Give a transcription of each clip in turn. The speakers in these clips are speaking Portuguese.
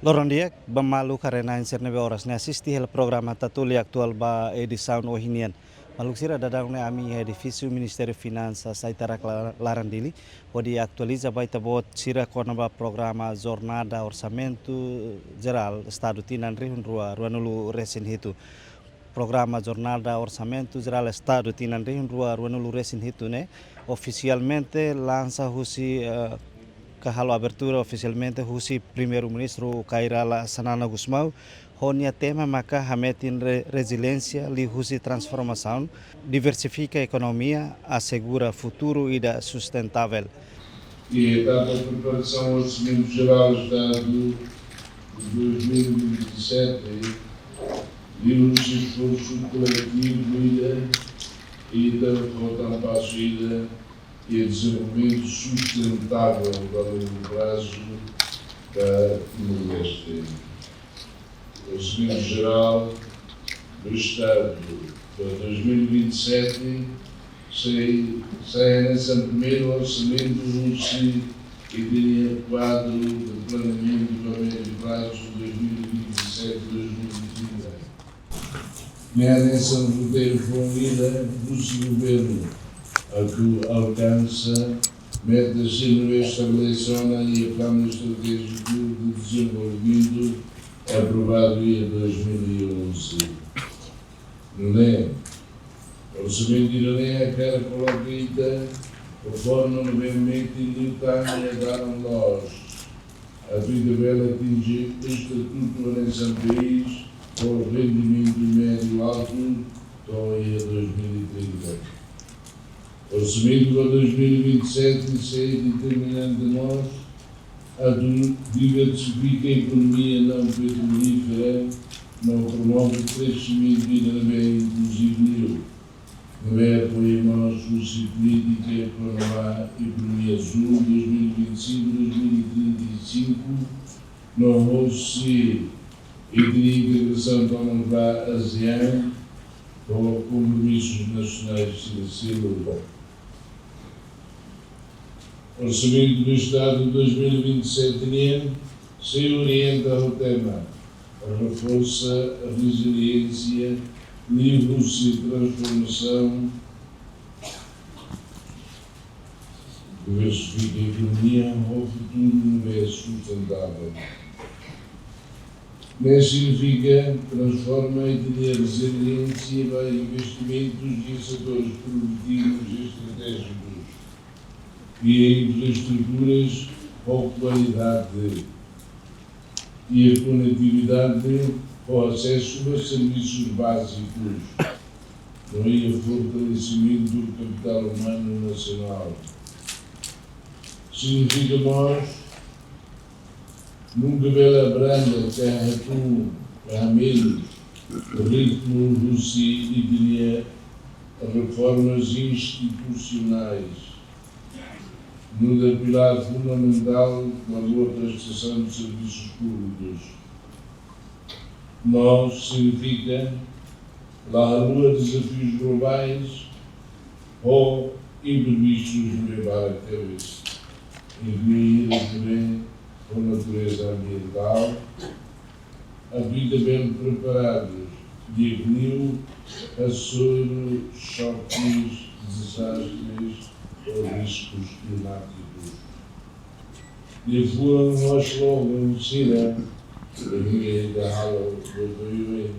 Loron dia, bamalu karena inserne be oras ne assisti hel programa tatuli aktual ba edição ohinian. Maluk sira dadang ne ami edifício Ministério Finanças saitara larandili, pode atualiza baita bot sira kona ba programa jornada orçamento geral estado tinan rihun ruanulu resin hitu. Programa Jornada Orçamento Geral Estado tinan rihun ruanulu resin hitu ne oficialmente lança husi kahalo abertura oficialmente husi primeiro-ministro Kairala Sanana Gusmão, honia tema maka hametin resiliência li husi transformação, diversifica a economia, assegura futuro e da sustentável. E a etapa de preparação ao Orçamento Geral Estado de 2027 viu o esforço coletivo e da volta para a saída e a desenvolvimento sustentável a longo prazo da Nordeste. O Orçamento Geral do Estado para 2027 sai nesse primeiro orçamento e quadro de planeamento para médio prazo de 2027-2030. Nessa roteiro formida do governo a que alcança metas sendo estabelecida e o Plano Estratégico de Desenvolvimento aprovado em 2011. O orçamento de Irânia quer colocar conforme novamente indicado e dar nós a vida bela atingir o estatuto nesse país com o rendimento médio alto em 2030. O orçamento para 2027 é determinante de nós a diversificar a economia não petrolífera, não promove o crescimento e não é inclusivo, não é apoio nós a política para a economia azul 2025-2035, não houve integração com a ASEAN com compromissos nacionais de O Orçamento do Estado de 2027 se orienta ao tema, reforça a resiliência, livros e transformação, diversifica a economia ao futuro sustentável. Mas significa transforma e ter resiliência para investimentos em setores produtivos e estratégicos e em infraestruturas com qualidade e a conectividade com acesso a serviços básicos, não é o fortalecimento do capital humano nacional. Significa nós nunca vela branda, terra com ramelos, ritmo do e diria reformas institucionais, no pilar fundamental da boa prestação de serviços públicos. Nós significa lá a lua desafios globais ou imprevistos levar a cabeça, incluir também com natureza ambiental, a vida bem preparados de equilíbrio a sobre choques, desastres ou riscos climáticos. E foram nós logo anunciar a minha da aula do Rio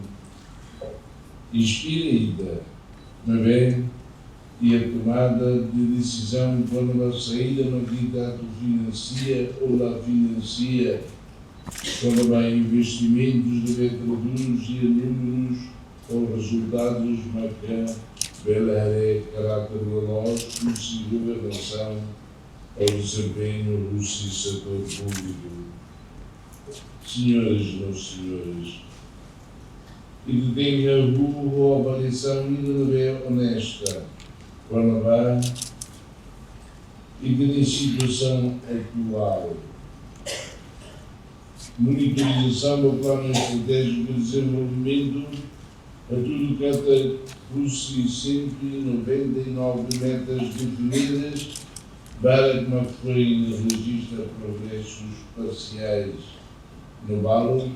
inspira mas bem, e a tomada de decisão quando a saída no candidato financia ou lá financia, quando há investimentos de vetores e números ou resultados, mas pela caráter veloz, de governação ao desempenho do setor público. Senhoras e senhores, e que tenha a avaliação e honesta, quando vai e que na situação atual, monitorização do plano estratégico de desenvolvimento a tudo que até 199 metas definidas para que não forem registra progressos parciais no vale,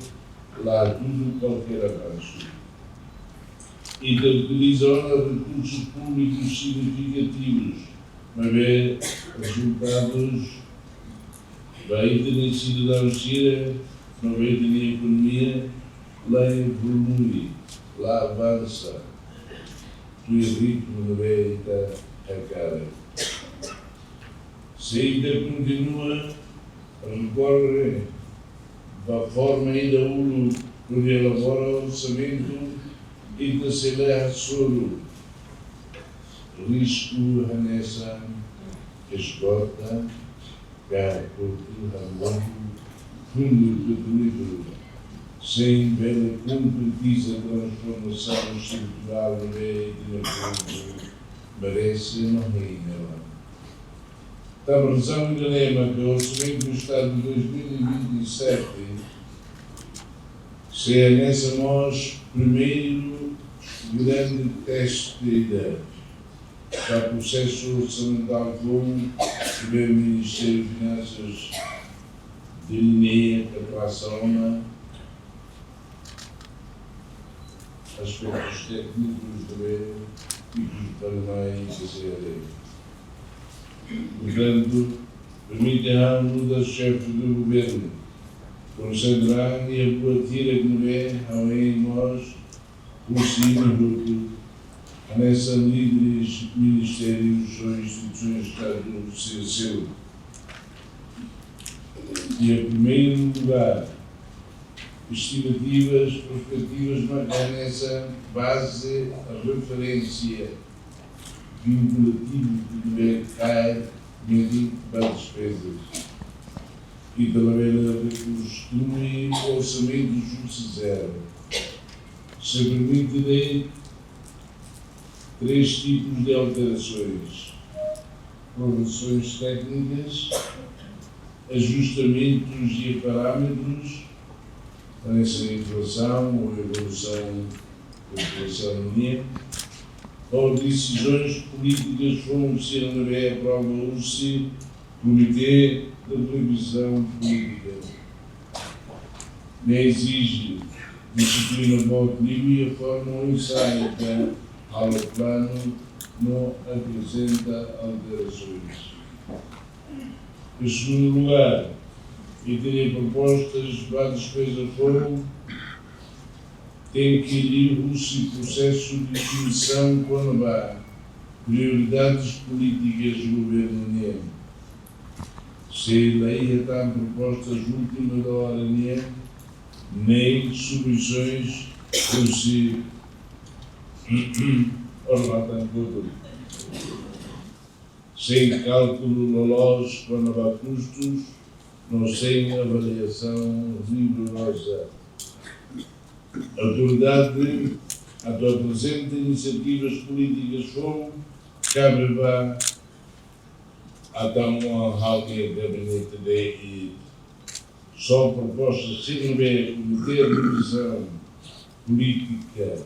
lá tudo qualquer avanço. E da utilização de recursos públicos significativos, mas ver resultados bem de cidadãos Síria, não bem de economia, lá evolui, lá avança, o ritmo de vida a cara. Se ainda continua a recorrer da forma ainda quando elabora o orçamento e da acelera sobre o risco nessa esgota, cá, cultura, fundo petrolífero, sem bela concretiza transformação estrutural no meio de merece não reina. A versão de lema que o orçamento do Estado de 2027 se é nessa nós primeiro grande teste de ideia. Está o processo orçamental com o Ministério de Finanças de linha que passa a uma aspectos técnicos também e dos parabéns da CRE. Portanto, permitirá-nos da chefe do governo concentrará e a boa tira que não é, além de nós, conseguimos nessa líderes, ministérios ou instituições de Estado ser seu. E, em primeiro lugar, estimativas, perspectivas, marcar nessa base a referência vinculativa que deve cair mediante para despesas. E pela beira reconstruir o orçamento justo zero. Se permitirei três tipos de alterações: correções técnicas, ajustamentos e parâmetros para essa inflação ou evolução da inflação linha, ou decisões políticas foram ser na BE prova UCI, Comitê de Revisão Política. Nem exige disciplina para e a forma ensaio ao plano não apresenta alterações. Em segundo lugar, e terem propostas várias despesas foram tem que ir o processo de definição quando há prioridades políticas do governo união. Se lei está propostas últimas da hora nem submissões por si ornatam tudo. Sem cálculo lolós quando há custos, não sem avaliação rigorosa. A autoridade, a tua presente iniciativas políticas foram, cabe-vá até alguém gabinete de só propostas se não é comitê de revisão política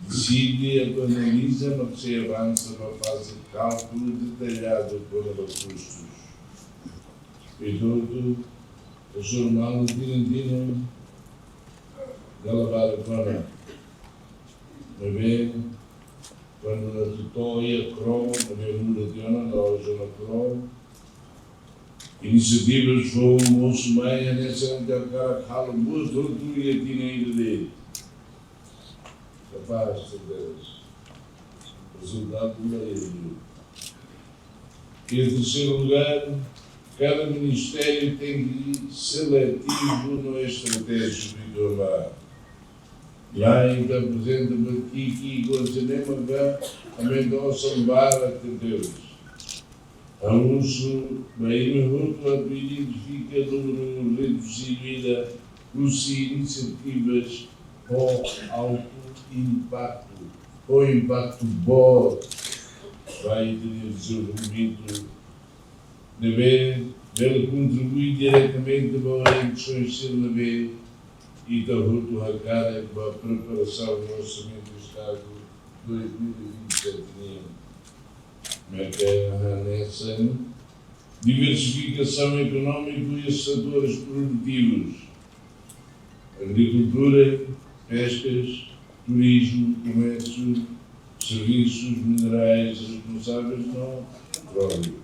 decide, analisa, mas se avança para a fase de cálculo detalhado para os custos. E tudo, o jornal Tirantino de lavar a cona. Mas bem, quando na tutóia, Crom, na verdura de Ana, na loja na Crom, iniciativas foram um moço meia nessa onde a cara cala um moço, outro e a tina ainda dele. Capaz de Deus. Resultado do meio. E em terceiro lugar, cada ministério tem que ir seletivo no estratégico do mar. Lá em que apresenta-me aqui, quando se nem mandar, a Mendonça Mbara de Deus. A uso, bem me roto, a identifica no rede civil, os iniciativas com alto impacto, com impacto bom, vai ter desenvolvimento, deve contribuir diretamente para as eleições ser na vez e da roto a cara para a preparação do orçamento do Estado 2027. Nessa diversificação económica e os setores produtivos, agricultura, pescas, turismo, comércio, serviços, minerais responsáveis no petróleo.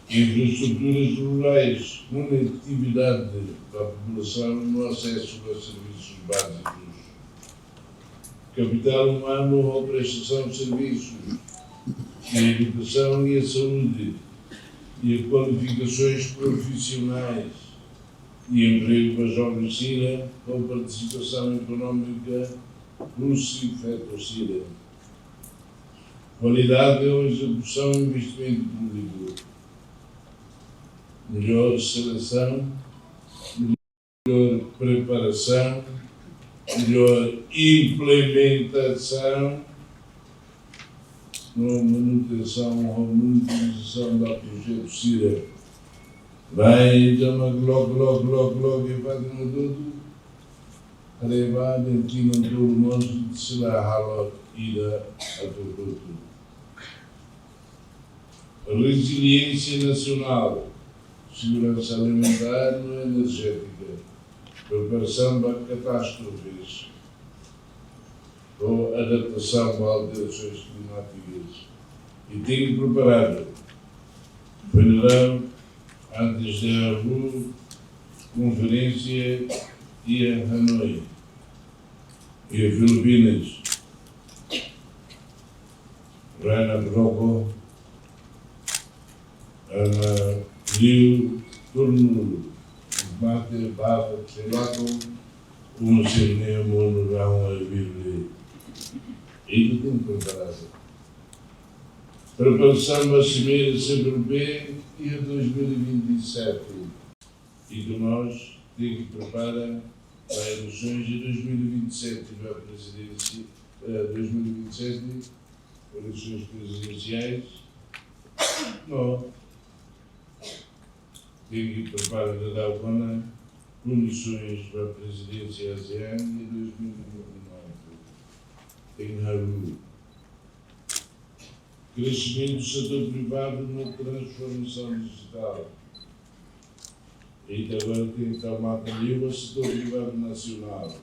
Infraestruturas rurais, conectividade para a população no acesso a serviços básicos. Capital humano ou prestação de serviços, a educação e a saúde, e a qualificações profissionais, e emprego para jovens SIDA, com participação económica no CIFETO-SIDA. Qualidade ou execução de investimento público. Melhor seleção, melhor preparação, melhor implementação, na manutenção ou monitorização da projeto SIDA. Vai, chama logo, e vai de tudo. Arriba, dentro de todo mundo, se lá rala, ida a todo. Resiliência nacional, segurança alimentar e energética, preparação para catástrofes ou adaptação a alterações climáticas. E tenho preparado, verão, antes da RU, conferência e a Hanoi e a Filipinas. Raina Broco, Ana Liu, Turno, Mate, Baba, Selaco, Cinema, Rão, a Bíblia. E tudo tem preparado. Preparação a Cimeira CPLP e a 2027. E que nós temos que preparar para as eleições de 2027 para a presidência, 2027, eleições presidenciais. Nós temos que preparar a Dalcona condições para a presidência ASEAN de 2029. Tem Haru. Crescimento do setor privado na transformação digital. E agora tem que tomar também o setor privado nacional.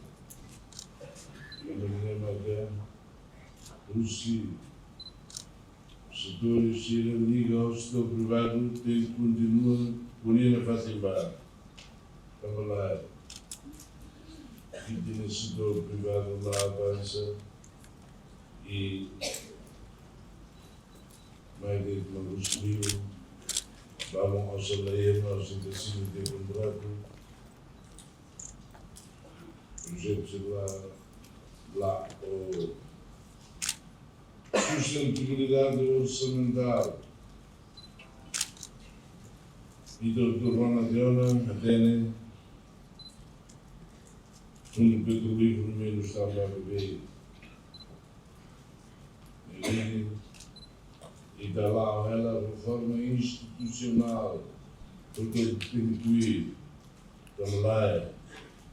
O setor liga ao setor privado tem que continuar unindo a facilitar. Vamos lá. E tem o setor privado lá avança e vai ter que mandar o livro. Vamos ao Assembleia, nós intensivos de contrato, projetos lá, sustentabilidade orçamental. E Dr. Ronald Diona, Atene, Fundo Petrolífero menos estava a beber. E está lá ela a reforma institucional, porque tem que incluir, estamos lá,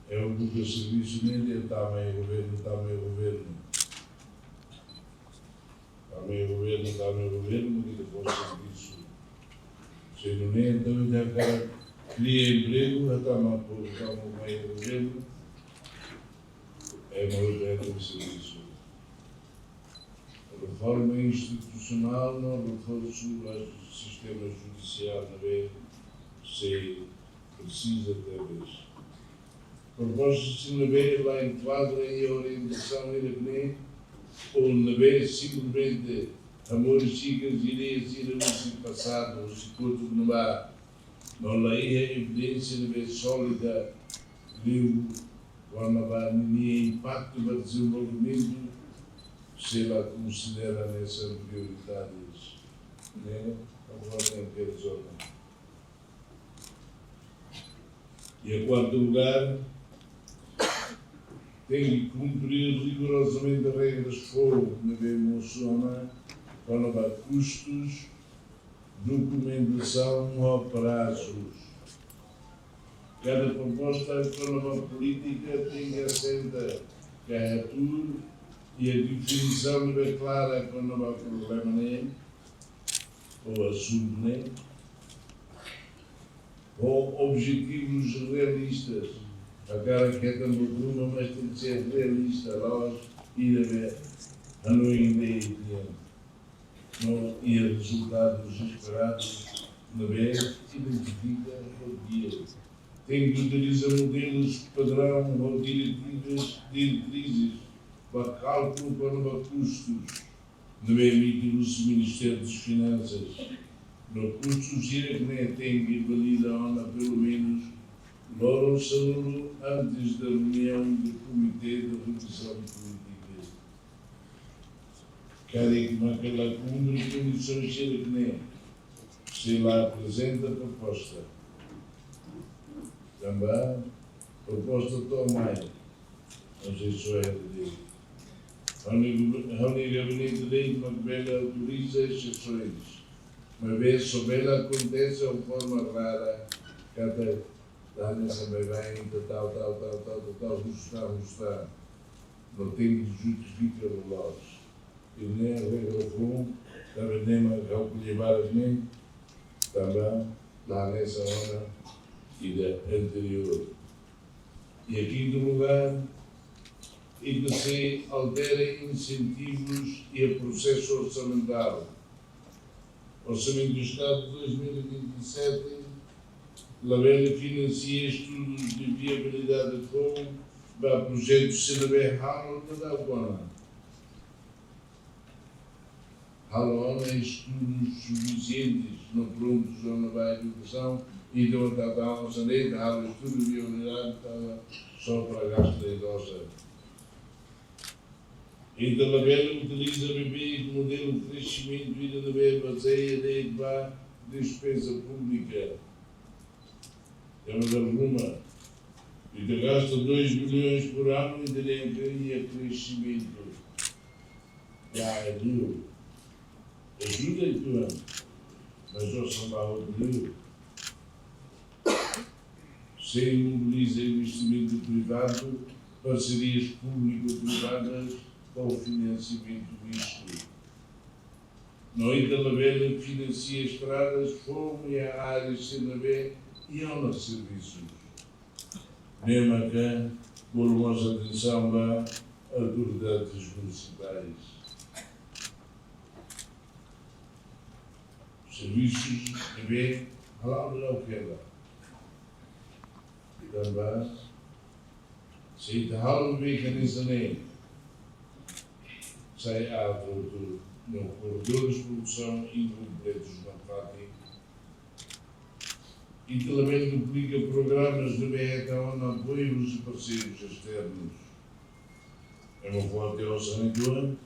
é um pouco de serviço, nem ele está meio governo, está meio governo, que depois serviço, se não é, então já cria emprego, já está meio governo, é uma outra serviço. Reforma institucional, não reforço o sistema judicial, na vez, se precisa talvez. Propostas se na vez lá enquadra em orientação e ou na vez simplesmente amores, chicas, ideias, ir passado, se curto não há, não lá é evidência na vez sólida, viu, quando há impacto para desenvolvimento, se ela considera nessas prioridades, né? Agora tem que resolver. E em quarto lugar, tem que cumprir rigorosamente as regras fogo na emociona quando há custos, documentação ou prazos. Cada proposta quando há política tem que assentar que é tudo e a definição não é clara quando não há problema nem, ou assunto nem, ou objetivos realistas, Aquela que é tão boa, mas tem que ser realista, nós ir a ver, a não ir não ir resultados esperados, na vez, identifica o dia. Tem que utilizar modelos padrão ou diretrizes para cálculo para custos, no âmbito do Ministério das Finanças. No custos, que nem tem que validar pelo menos Loro saludo antes da reunião do Comitê de Revisão Política. Querem que naquela cumpre condições que nem se lá apresenta a proposta. Também, proposta tomada. Não sei se é de a única gabinete de lei de Macbela autoriza exceções. Uma vez soubela acontece de forma rara, cada dá-se bem, tal, ajustar. Não tem que justificar o lote. E nem a regra comum, também nem a calcular nem, também, lá nessa hora e da anterior. E aqui do lugar, e que se alterem incentivos e a processo orçamental. Orçamento do Estado de 2027, Labela financia estudos de viabilidade de fundo para projetos CNB Harold da Dalgona. Harold é estudos suficientes, não prontos ou na vai educação, e de uma tal saneta, Harold estudo de viabilidade estava só para gasto da idosa. Então, a Labela utiliza o BB como modelo de crescimento e da Labela baseia na despesa pública. É uma alguma. E que gasta 2 bilhões por ano e daria crescimento. Já é duro. Ajuda e tu ano. Mas não são lá outro duro. Se imobiliza investimento privado, parcerias público-privadas para o financiamento disto. Noite da Labela financia estradas, fome a áreas CNB e aula de serviços. Mesmo aqui, por nossa atenção lá, autoridades municipais. Serviços de bem, lá o que é lá. Também, se te halen mechanismen neer, zij aanvoeren no corredores de produção incompletos na prática e que também duplica programas de BECA no apoio dos parceiros externos. É uma forte orçamento,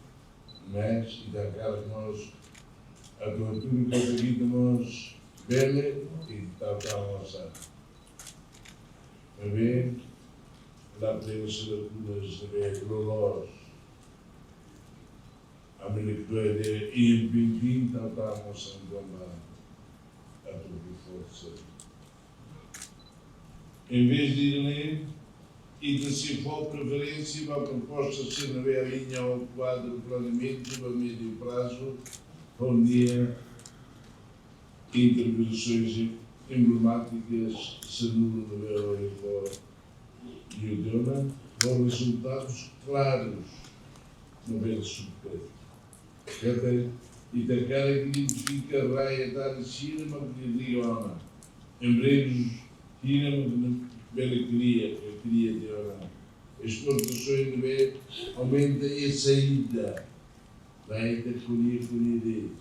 mas e da cara que nós a cobertura que conseguimos ver e tal nossa. A ver, lá podemos lacunas de BECA a melhor de IMPIN, tal nossa a tua força. Em vez de ir ler e de se for preferência para a proposta ser na linha ao quadro de planeamento a médio prazo, bom dia, intervenções emblemáticas, Sanudo no Belo e o Dona, com resultados claros no Belo Subteto. E da cara que identifica a raia da China, mas que diga, embregos tira-me bela queria de orar. Exportações de bem aumenta e a saída. Vai da colher dele.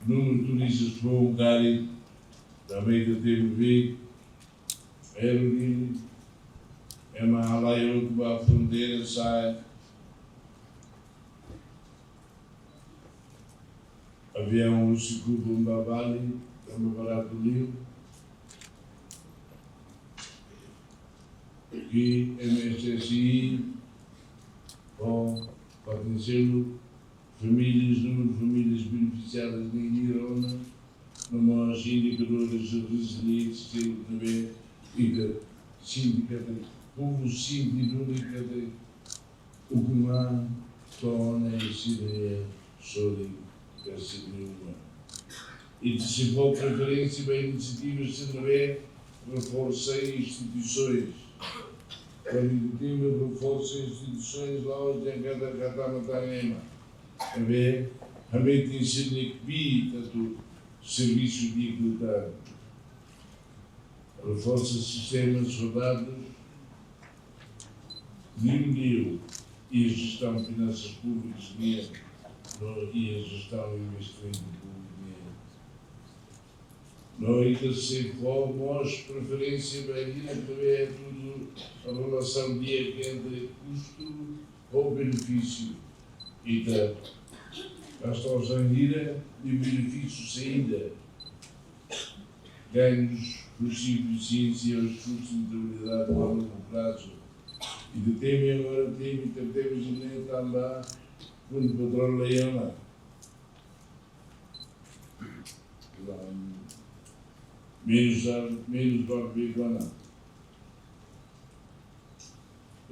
Número de turistas que vão carem, também da TMV, Aerolínea, é uma alaia que vai à fronteira, sai. Avião Chico Bombavali, é uma barato livre. Que MSSI, com potenciando famílias, número de famílias beneficiadas em Irona, nós indicadores de resiliência, estilo também, e da sindicato, povo síndico de o comando, tona e cideia, sólido, que é nenhuma. E de se for preferência para iniciativas de CNB, reforcei instituições quando time reforça instituições lá hoje em cada catamatanema, a ver, a mente ensina que tanto serviço de igualdade, reforça sistemas rodados, diminuiu e a gestão de finanças públicas e a gestão de investimento público. Nós, da CFO, nós, preferência, bem, é tudo a relação direta entre custo ou benefício. E da gastação ira e benefícios ainda. Ganhos por eficiência e sustentabilidade a longo prazo. E de tema agora temos e nem está lá quando o patrão leão lá. Menos barbeiro não.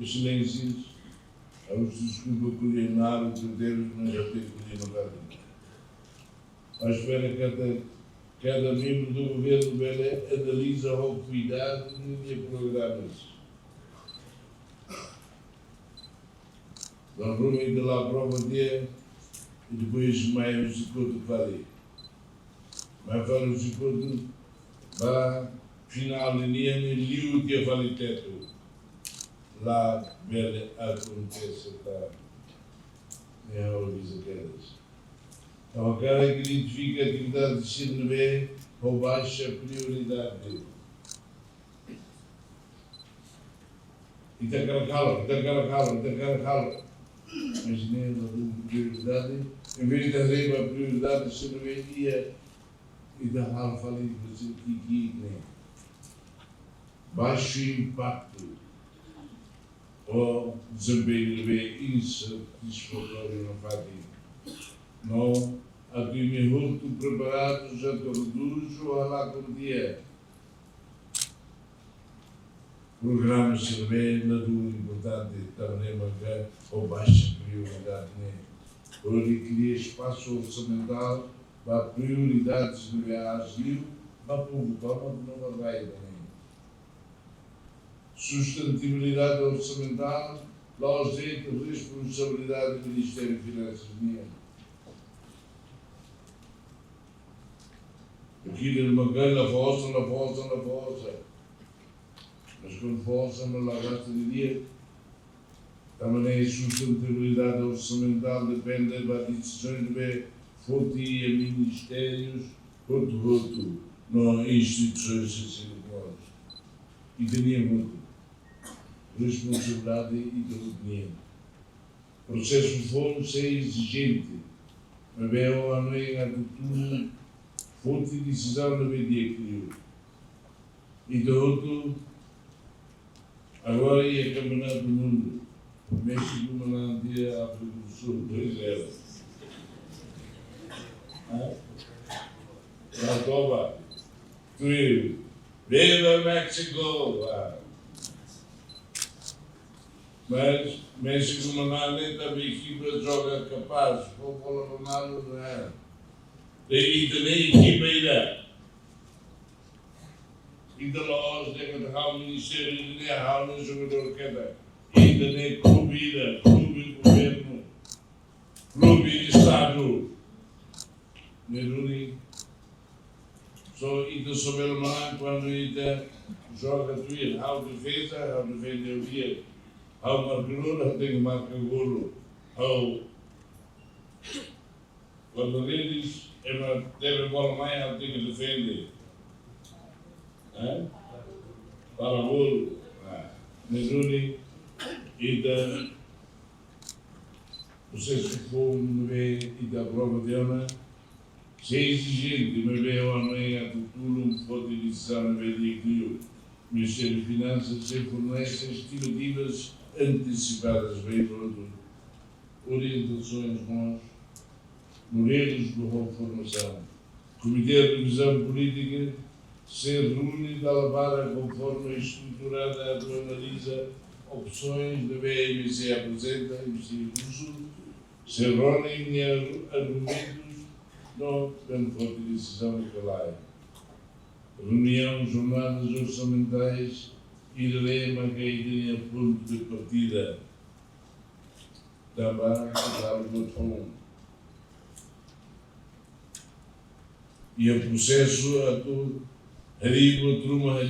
Excelências, aos desculpa culinário que temos, mas já tem culinário. À espera que cada membro do governo analisa ao cuidado e programas. Vamos ainda lá a prova dia e depois mais os encontros farei. Mas para os encontros, vai final de ano e liu de avaliteto. Lá, velha, acontece, tá? É a origem delas. Então, a cara que identifica a atividade de CNB com baixa prioridade. E tem aquela calma. Imaginei uma prioridade, em vez de trazer uma prioridade, se não ia e da alfa ali, né? Baixo impacto ou desempenho insatisfatório na fadiga. Não, aqui me volto preparado, já reduz ou lá com o dia. Programas de cerveja, na dúvida importante, também manter ou baixa prioridade. Por adquirir espaço orçamental para prioridades de agir, para público, não vai também. Sustentabilidade orçamental, lá os direitos de responsabilidade do Ministério de Finanças. Aqui numa grande força. Mas quando força, não lá gasta de dia. Também a sustentabilidade orçamental depende das decisões de fonte a ministérios, outro, não instituições assim. E tinha muito. Responsabilidade e dinheiro. O processo de fome ser exigente, mas bem ou não é a cultura, fonte de decisão na media criou. E do outro, agora ia campeonato do mundo. México, Malandia, África do Sul, 2-0. Toma, tu, viva México! Mas México, Malandia, também a equipa joga capaz, vou falar Ronaldo, não é? E também a equipa ainda. Ainda lá, os deve dar o Ministério de Guerra, o jogador que é ainda nem clube, governo, clube de Estado. Neruni, só ainda souber lá quando ainda joga tudo, há defesa, o dia, há marcador, tem que marcar golo, quando eles deve a bola mais, tem que defender. Para o golo, Neruni, e da processo de fome e da prova de Ana, se é exigente, mas bem ou não é a cultura, pode iniciar na média que o Ministério de Finanças se fornece estimativas antecipadas, bem pronto, orientações bons, modelos de boa formação. O Comitê de Revisão Política se reúne da Lavara conforme estruturada analisa opções da BMC apresenta e se reúnem em argumentos não tendo forte decisão de calai. Reunião, jornadas orçamentais, iremos cair em ponto de partida também dar o botão. E o processo a tu haribo truma,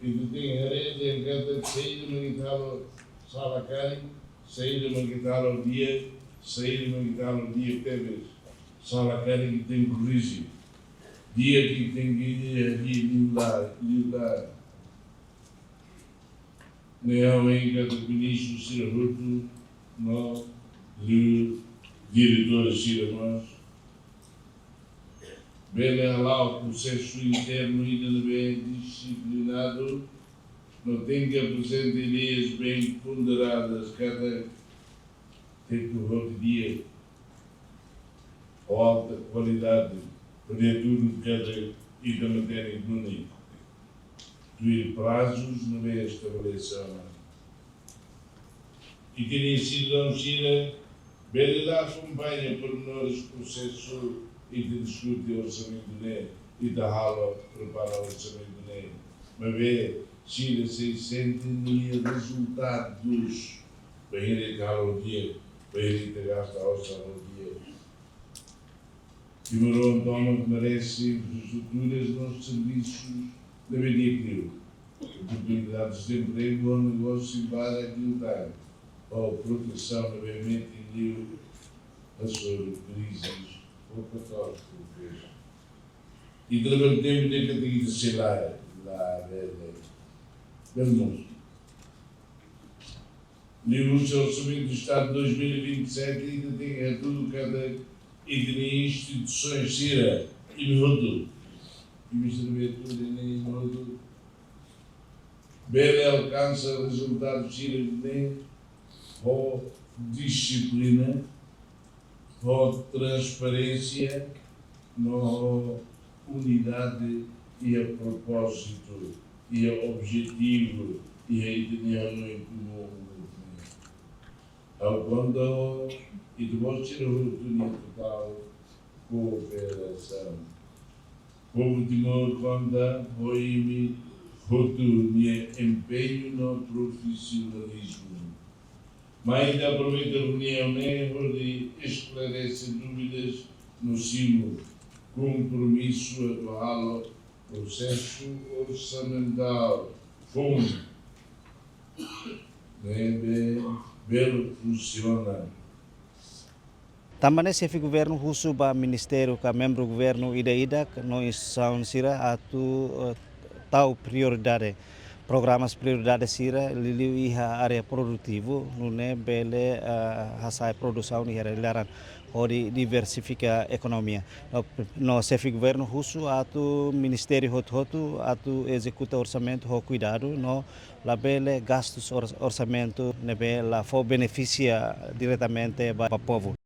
e tu tem harede em cada saída uma guitarra salacari, saída uma guitarra ao dia, saída uma guitarra ao dia teves salacari que tem corrigir. Dia que tem que ir liudar. Não em cada ministro ser roto, não, diretor ser nós. Bem lá o processo interno ainda bem disciplinado, não tem que apresentar ideias bem ponderadas, cada tempo de dia, com alta qualidade, para tudo de cada e da matéria econômica. Incluir prazos não é estabeleção. E que cidadão Chira, bem lá acompanha pormenores do processo e de discute o orçamento do NEM e da aula prepara o orçamento do NEM. Mas vê, Chira 600 mil resultados para ir a ao dia, para ir a gastar ao dia. E Marão Toma que merece infraestruturas nos serviços da BDQ. Oportunidades de emprego ou negócio para aquilo ou proteção da mente e livre a sobre crises ou catástrofes. E também temos de que ter que ser lá moço. Livro o orçamento do Estado de 2027 ainda tem tudo cada e instituições Cira e Minuto. E Ministério tudo e nem Minuto. Bem alcança resultados Cira nem ou disciplina, ou transparência, ou unidade e a propósito, e a objetivo, e a ideia em comum. Ao quando e depois ter a oportunidade total cooperação. Como Timor quando foi oportunidade empenho no profissionalismo. Mas ainda aproveita a reunião de esclarecer dúvidas no seu compromisso atual, processo orçamental, fundo, bem funciona. Também esse governo russo ba ministério ka membro governo ida nós são sira atu tau prioridade programas prioridade sira liliu iha area produtivo nune bele hasai produção ni heralan ori diversifica economia no chefe governo russo atu ministério hotu atu executa orçamento ho cuidado no la bele gastos orçamento nebe la fo beneficia diretamente para povo.